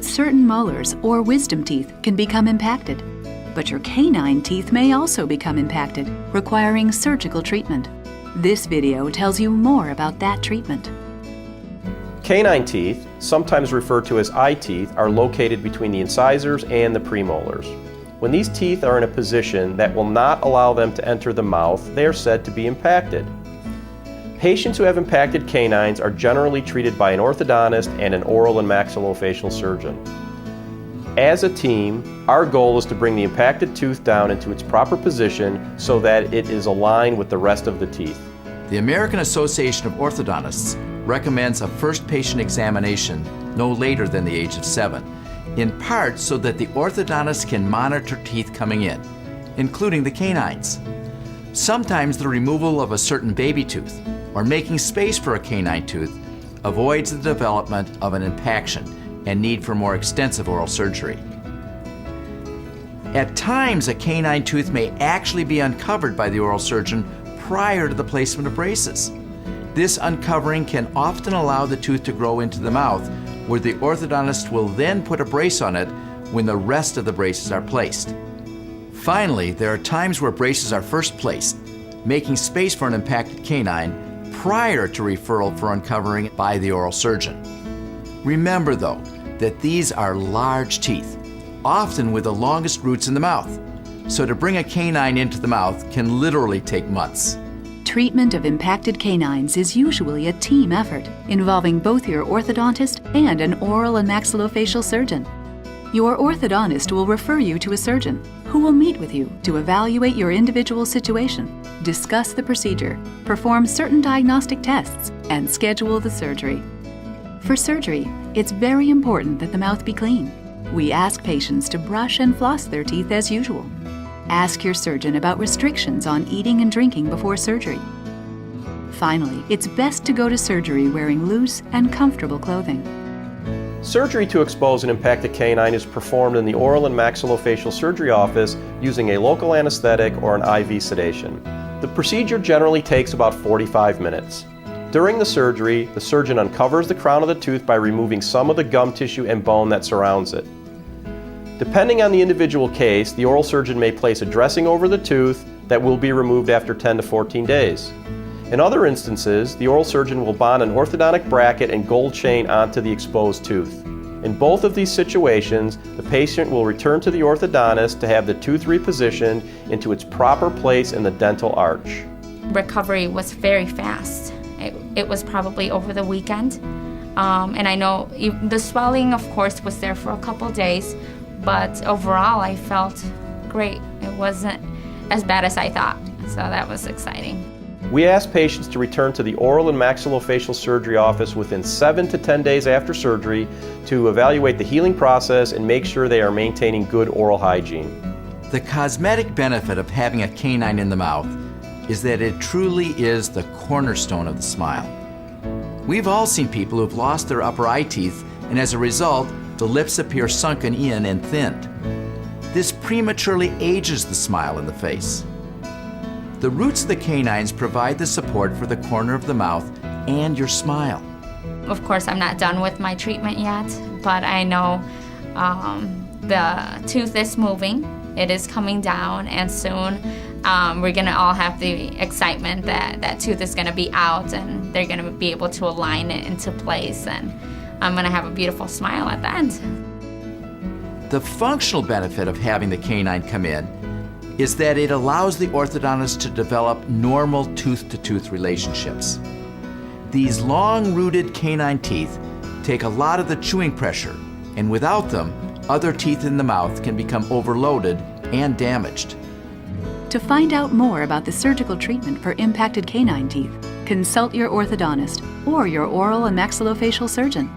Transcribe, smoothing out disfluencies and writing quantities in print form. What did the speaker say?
that certain molars or wisdom teeth can become impacted. But your canine teeth may also become impacted, requiring surgical treatment. This video tells you more about that treatment. Canine teeth, sometimes referred to as eye teeth, are located between the incisors and the premolars. When these teeth are in a position that will not allow them to enter the mouth, they are said to be impacted. Patients who have impacted canines are generally treated by an orthodontist and an oral and maxillofacial surgeon. As a team, our goal is to bring the impacted tooth down into its proper position so that it is aligned with the rest of the teeth. The American Association of Orthodontists recommends a first patient examination no later than the age of 7, in part so that the orthodontist can monitor teeth coming in, including the canines. Sometimes the removal of a certain baby tooth or making space for a canine tooth avoids the development of an impaction and need for more extensive oral surgery. At times, a canine tooth may actually be uncovered by the oral surgeon prior to the placement of braces. This uncovering can often allow the tooth to grow into the mouth, where the orthodontist will then put a brace on it when the rest of the braces are placed. Finally, there are times where braces are first placed, making space for an impacted canine prior to referral for uncovering by the oral surgeon. Remember though, that these are large teeth, often with the longest roots in the mouth, so to bring a canine into the mouth can literally take months. Treatment of impacted canines is usually a team effort involving both your orthodontist and an oral and maxillofacial surgeon. Your orthodontist will refer you to a surgeon who will meet with you to evaluate your individual situation, discuss the procedure, perform certain diagnostic tests, and schedule the surgery. For surgery, it's very important that the mouth be clean. We ask patients to brush and floss their teeth as usual. Ask your surgeon about restrictions on eating and drinking before surgery. Finally, it's best to go to surgery wearing loose and comfortable clothing. Surgery to expose an impacted canine is performed in the oral and maxillofacial surgery office using a local anesthetic or an IV sedation. The procedure generally takes about 45 minutes. During the surgery, the surgeon uncovers the crown of the tooth by removing some of the gum tissue and bone that surrounds it. Depending on the individual case, the oral surgeon may place a dressing over the tooth that will be removed after 10 to 14 days. In other instances, the oral surgeon will bond an orthodontic bracket and gold chain onto the exposed tooth. In both of these situations, the patient will return to the orthodontist to have the tooth repositioned into its proper place in the dental arch. Recovery was very fast. It was probably over the weekend. And I know the swelling, of course, was there for a couple days, but overall I felt great. It wasn't as bad as I thought, so that was exciting. We ask patients to return to the oral and maxillofacial surgery office within 7 to 10 days after surgery to evaluate the healing process and make sure they are maintaining good oral hygiene. The cosmetic benefit of having a canine in the mouth is that it truly is the cornerstone of the smile. We've all seen people who've lost their upper eye teeth, and as a result, the lips appear sunken in and thinned. This prematurely ages the smile in the face. The roots of the canines provide the support for the corner of the mouth and your smile. Of course, I'm not done with my treatment yet, but I know the tooth is moving. It is coming down, and soon we're gonna all have the excitement that that tooth is gonna be out and they're gonna be able to align it into place, and I'm gonna have a beautiful smile at the end. The functional benefit of having the canine come in is that it allows the orthodontist to develop normal tooth-to-tooth relationships. These long-rooted canine teeth take a lot of the chewing pressure, and without them, other teeth in the mouth can become overloaded and damaged. To find out more about the surgical treatment for impacted canine teeth, consult your orthodontist or your oral and maxillofacial surgeon.